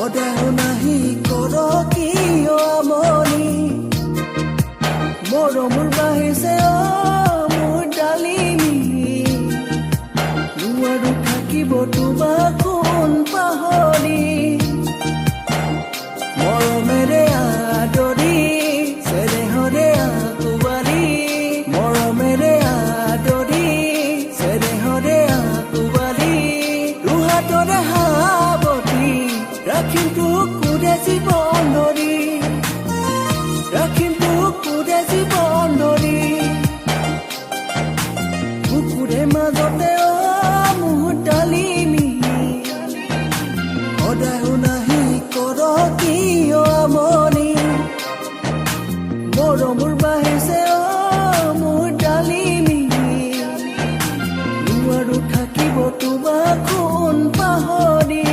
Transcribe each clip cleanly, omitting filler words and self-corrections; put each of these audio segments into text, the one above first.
সদায় নাহি কৰ কিয় আমনি মৰমৰ বাহিছে মোৰ ডালিমী নোৱাৰো থাকিব তোমাৰ কোন পাহৰি মৰমেৰে আদৰি চেনেহৰে আকুবাৰি মৰমেৰে আদৰি চেনেহৰে আকুবাৰি দুহাতৰে সাৱটি ৰাখিম তোক কোনে জীৱন ধৰি ৰাখিম তোক কোনে জীৱন ধৰি বুকুৰে মাজতে মোৰ ডালিমী সদায় নাহি কৰ কিয় আমনি মৰমৰ বাহিছে মোৰ ডালিমী নোৱাৰো থাকিব তোমাৰ কোন পাহৰি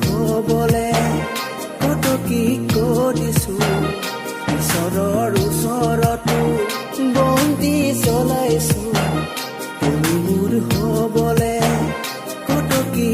হবলে কত কি কৰিছো ঈশ্বৰৰ ওচৰতো বন্তি চলাইছো তুমি মোৰ হবলে কত কি